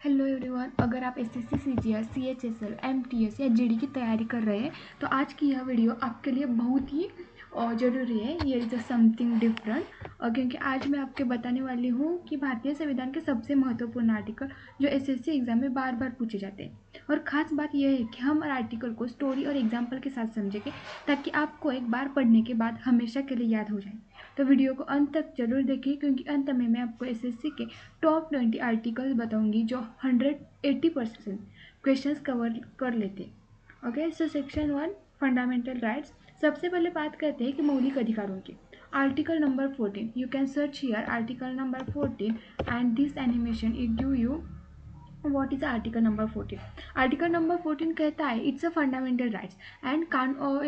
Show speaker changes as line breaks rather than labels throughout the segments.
Hello everyone, अगर आप SSC, CGL, CHSL, MTS या जीडी की तैयारी कर रहे हैं तो आज की यह वीडियो आपके लिए बहुत ही ज़रूरी है। ये इज़ समथिंग डिफरेंट, क्योंकि आज मैं आपको बताने वाली हूँ कि भारतीय संविधान के सबसे महत्वपूर्ण आर्टिकल जो एसएससी एग्जाम में बार बार पूछे जाते हैं। और ख़ास बात यह है कि हम आर्टिकल को स्टोरी और एग्जाम्पल के साथ समझेंगे ताकि आपको एक बार पढ़ने के बाद हमेशा के लिए याद हो जाए। तो वीडियो को अंत तक जरूर देखिए, क्योंकि अंत में मैं आपको एसएससी के टॉप 20 आर्टिकल बताऊंगी जो 180% क्वेश्चंस कवर कर लेते। Okay, so section 1 fundamental rights. सबसे पहले बात करते हैं कि मौलिक अधिकारों की। Article number 14, you can search here article number 14 and this animation it give you what is article number 14. article number 14 कहता है it's a fundamental rights and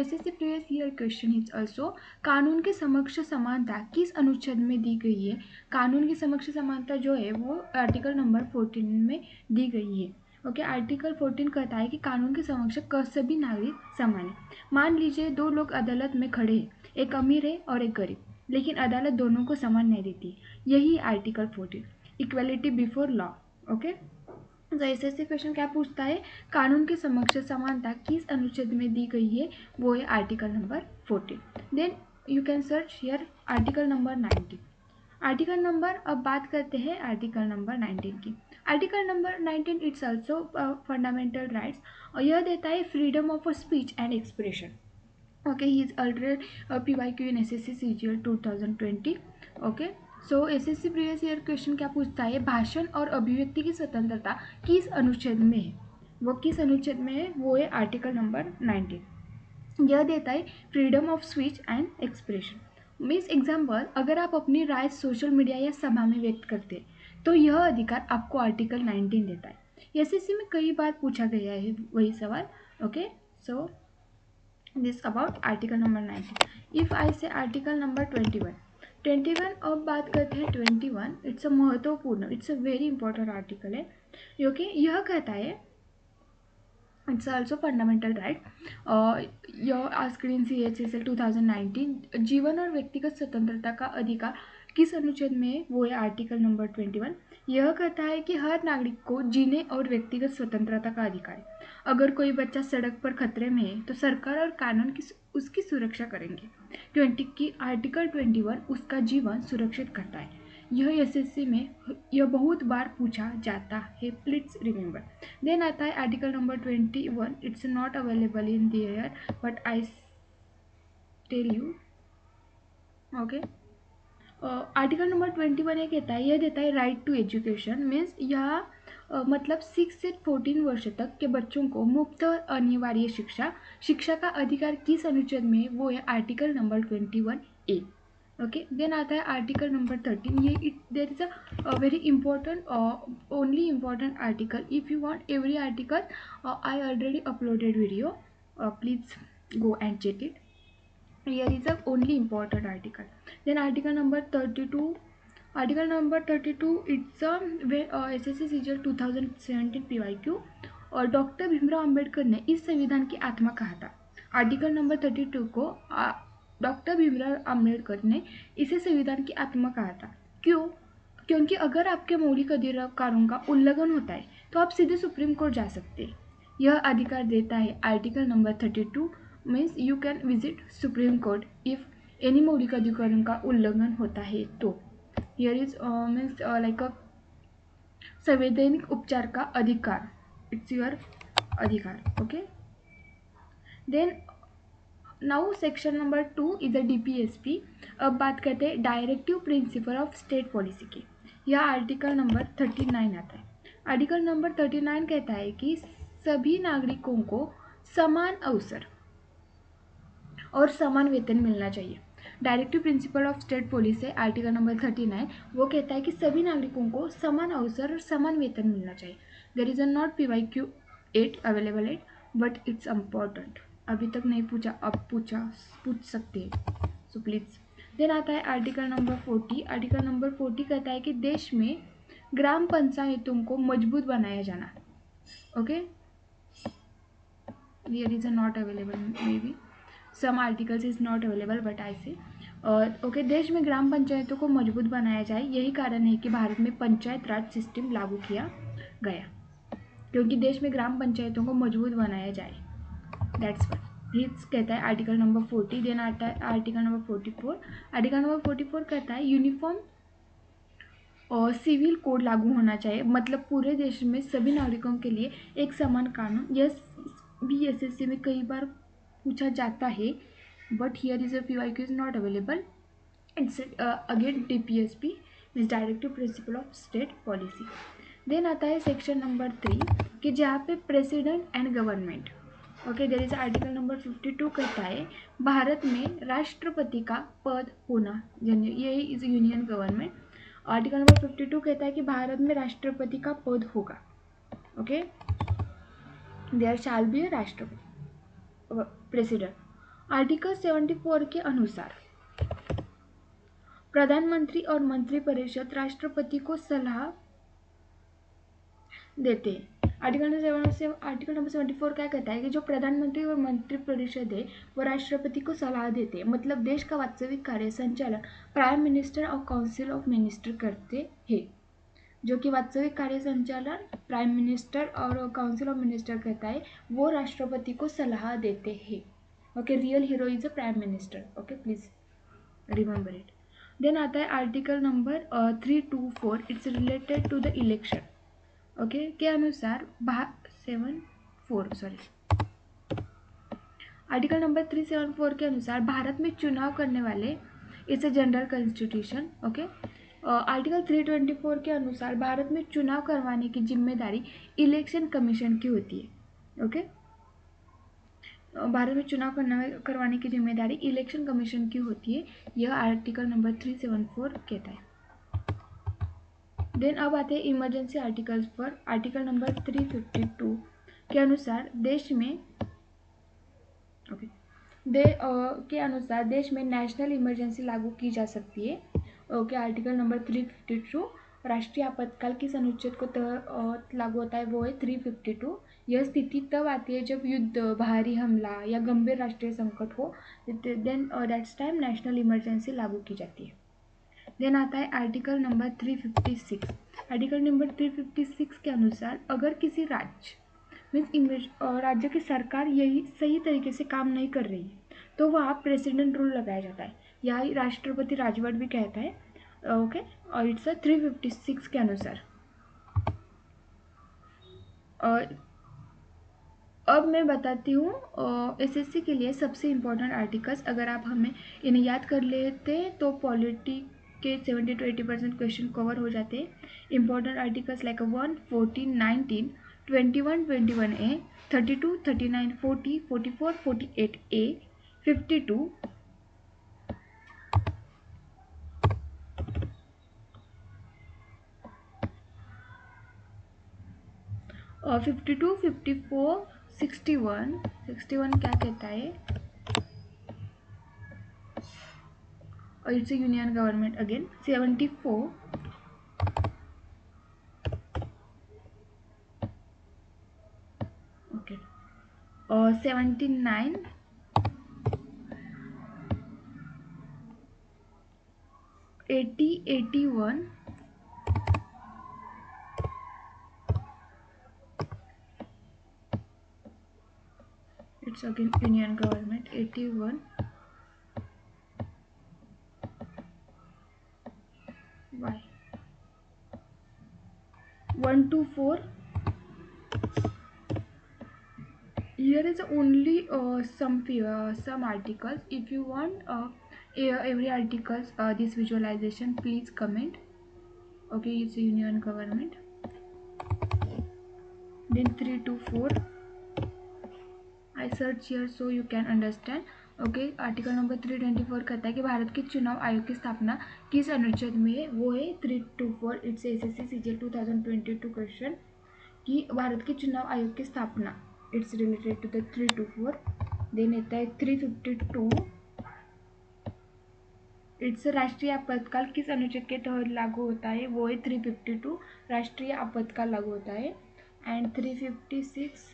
SSC previous year question is also कानून के समक्ष समानता किस अनुच्छेद में दी गई है। कानून की समक्ष समानता जो है वो आर्टिकल नंबर 14 में दी गई है। ओके, आर्टिकल 14 कहता है कि कानून के समक्ष सभी नागरिक समान है। मान लीजिए दो लोग अदालत में खड़े हैं, एक अमीर है और एक गरीब, लेकिन अदालत दोनों को समान नहीं देती। यही article 14, equality before law. Okay, तो एसएससी क्वेश्चन क्या पूछता है, कानून के समक्ष समानता किस अनुच्छेद में दी गई है, वो है article number 14। Then you can search here article number 19। Article number, अब बात करते हैं आर्टिकल नंबर 19 की। Article number 19 it's also fundamental rights और यह देता है freedom of speech and expression. Okay, he is already PYQ इन SSC CGL 2020। Okay, so SSC previous year question क्या पूछता है, भाषण और अभिव्यक्ति की स्वतंत्रता किस अनुच्छेद में है। वो किस अनुच्छेद में है, वो है आर्टिकल नंबर 19। यह देता है freedom of speech and expression. Means example, अगर आप अपनी राय सोशल मीडिया या सभा में व्यक्त करते हैं तो यह अधिकार आपको आर्टिकल 19 देता है। एसएससी में कई बार पूछा गया है वही सवाल। Okay, so this about article number 19। if I say article number 21। अब बात करते हैं 21। इट्स अ महत्वपूर्ण, it's a very important article है, क्योंकि यह कहता है इट्स ऑल्सो फंडामेंटल राइट। यह आस्क्ड इन CHSL 2019। जीवन और व्यक्तिगत स्वतंत्रता का अधिकार किस अनुच्छेद में है, वो है आर्टिकल नंबर 21। यह कहता है कि हर नागरिक को जीने और व्यक्तिगत स्वतंत्रता का अधिकार है। अगर कोई बच्चा सड़क पर खतरे में है तो सरकार और कानून उसकी सुरक्षा करेंगे, क्योंकि आर्टिकल 21 उसका जीवन सुरक्षित करता है। यह एसएससी में यह बहुत बार पूछा जाता है, प्लीज रिमेंबर। देन आता है article number 21। It's not available in there but I tell you. Okay, article number 21 ये कहता है, यह देता है राइट टू एजुकेशन। मीन्स यह मतलब 6 से 14 वर्ष तक के बच्चों को मुफ्त और अनिवार्य शिक्षा का अधिकार किस अनुच्छेद में है, वो है article number 21A। Okay, then आता है आर्टिकल नंबर 13। ये there is a very important, only important article. If you want every article I already uploaded video, please go and check it. Here is a only important article. Then article number 32। article number 32 it's a SSC CGL 2017 PYQ। और doctor Bhimrao Ambedkar ने इस संविधान की आत्मा कहा था। Article number 32 को doctor Bhimrao Ambedkar ने इसे संविधान की आत्मा कहा था। क्यों? क्योंकि अगर आपके मौलिक अधिकारों का उल्लंघन होता है तो आप सीधे सुप्रीम कोर्ट जा सकते हैं। यह अधिकार देता है article number 32। Means you can visit Supreme Court if any मौलिक अधिकारों का उल्लंघन होता है तो। Here is means like a संवैधानिक उपचार का अधिकार, इट्स योर अधिकार। Okay, then now section number 2 is a DPSP। अब बात करते हैं directive principle of state policy की। यह आर्टिकल नंबर 39 आता है। आर्टिकल नंबर 39 कहता है कि सभी नागरिकों को समान अवसर और समान वेतन मिलना चाहिए। Directive principle of state policy article number 39 वो कहता है कि सभी नागरिकों को समान अवसर और समान वेतन मिलना चाहिए। There is a not PYQ 8 available इट, बट इट्स इम्पॉर्टेंट। अभी तक नहीं पूछा, अब पूछ सकते हैं, सो प्लीज। देन आता है आर्टिकल नंबर 40। आर्टिकल नंबर 40 कहता है कि देश में ग्राम पंचायतों को मजबूत बनाया जाना। Okay, here is a not available, may be some articles is not available but I say. Okay, देश में ग्राम पंचायतों को मजबूत बनाया जाए, यही कारण है कि भारत में पंचायत राज सिस्टम लागू किया गया, क्योंकि देश में ग्राम पंचायतों को मजबूत बनाया जाए। दैट्स व्हाट ये कहता है आर्टिकल नंबर 40। देन आता है आर्टिकल नंबर 44। आर्टिकल नंबर 44 कहता है यूनिफॉर्म और सिविल कोड लागू होना चाहिए, मतलब पूरे देश में सभी नागरिकों के लिए एक समान कानून। यह भी एसएससी में कई बार पूछा जाता है, but here is a PYQ is not available. It's again DPSP means directive principle of state policy. Then आता है सेक्शन नंबर 3 कि जहाँ पे president and government. Okay, there is article number 52 कहता है भारत में राष्ट्रपति का पद होना, यही is union government. Article number 52 कहता है कि भारत में राष्ट्रपति का पद होगा। ओके, देयर शैल बी ए राष्ट्रपति प्रेसिडेंट। आर्टिकल 74 के अनुसार प्रधानमंत्री और मंत्रिपरिषद राष्ट्रपति को सलाह देते हैं। आर्टिकल नंबर 74 क्या कहता है कि जो प्रधानमंत्री और मंत्रिपरिषद है वो राष्ट्रपति को सलाह देते हैं, मतलब देश का वास्तविक कार्य संचालन प्राइम मिनिस्टर और काउंसिल ऑफ मिनिस्टर करते हैं। जो कि वास्तविक कार्य संचालन प्राइम मिनिस्टर और काउंसिल ऑफ मिनिस्टर करता है, वो राष्ट्रपति को सलाह देते हैं। Okay, real hero is a prime minister. Okay, please remember it. Then आता है article number 324। It's related to the election. Okay, के अनुसार आर्टिकल नंबर 374 के अनुसार भारत में चुनाव करने वाले it's a general constitution. Okay, article 324 के अनुसार भारत में चुनाव करवाने की जिम्मेदारी इलेक्शन कमीशन की होती है। ओके, भारत में चुनाव करवाने की जिम्मेदारी इलेक्शन कमीशन की होती है, यह आर्टिकल नंबर 374 कहता है। देन अब आते हैं इमरजेंसी आर्टिकल्स पर। आर्टिकल नंबर 352 के अनुसार देश में के अनुसार देश में नेशनल इमरजेंसी लागू की जा सकती है। ओके, आर्टिकल नंबर 352 राष्ट्रीय आपातकाल किस अनुच्छेद को लागू होता है, वो है 352। यह स्थिति तब आती है जब युद्ध, बाहरी हमला या गंभीर राष्ट्रीय संकट हो, then that's time national emergency लागू की जाती है। देन आता है आर्टिकल नंबर 356। आर्टिकल नंबर 356 के अनुसार अगर किसी राज्य मीन्स राज्य की सरकार यही सही तरीके से काम नहीं कर रही है तो वहाँ प्रेसिडेंट रूल लगाया जाता है, यहाँ राष्ट्रपति राजवट भी कहता है। ओके, और इट्स 356 के अनुसार। अब मैं बताती हूँ एसएससी के लिए सबसे इम्पोर्टेंट आर्टिकल्स। अगर आप हमें इन्हें याद कर लेते हैं तो पॉलिटी के 70 to 80% क्वेश्चन कवर हो जाते हैं। Important articles like 1, 14, 19, 21, 21A, 32, 39, 40, 44, 48A, 52, 52, 54, 61, 61 क्या कहता है, और it's union government again. 74, okay, और 79, 80, 81, it's again union government, 81, why 1 to 4. Here is only some articles. If you want every articles this visualization, please comment. Okay, it's a union government. Then 3 to 4 I search here so you can understand. Okay, article number 324 कहता है कि भारत के चुनाव आयोग की स्थापना किस अनुच्छेद में है, वो है 324। इट्स एसएससी सीजीएल 2022 क्वेश्चन कि भारत के चुनाव आयोग की स्थापना इट्स रिलेटेड टू द 324। देन आता है 352, इट्स राष्ट्रीय आपातकाल किस अनुच्छेद के तहत लागू होता है, वो है 352, राष्ट्रीय आपातकाल लागू होता है। And 356,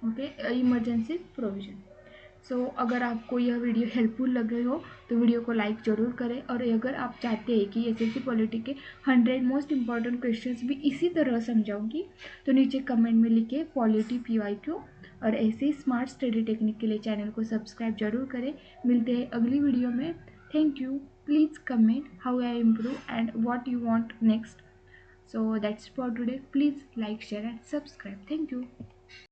okay, emergency provision. So अगर आपको यह वीडियो हेल्पफुल लगे हो तो वीडियो को लाइक ज़रूर करें, और अगर आप चाहते हैं कि एसएससी पॉलिटी के 100 मोस्ट इंपॉर्टेंट क्वेश्चंस भी इसी तरह समझाऊंगी तो नीचे कमेंट में लिखे पॉलिटी PYQ। और ऐसे ही स्मार्ट स्टडी टेक्निक के लिए चैनल को सब्सक्राइब जरूर करें। मिलते हैं अगली वीडियो में। Thank you. Please comment how I improve and what you want next. So that's for today. Please like, share and subscribe. Thank you.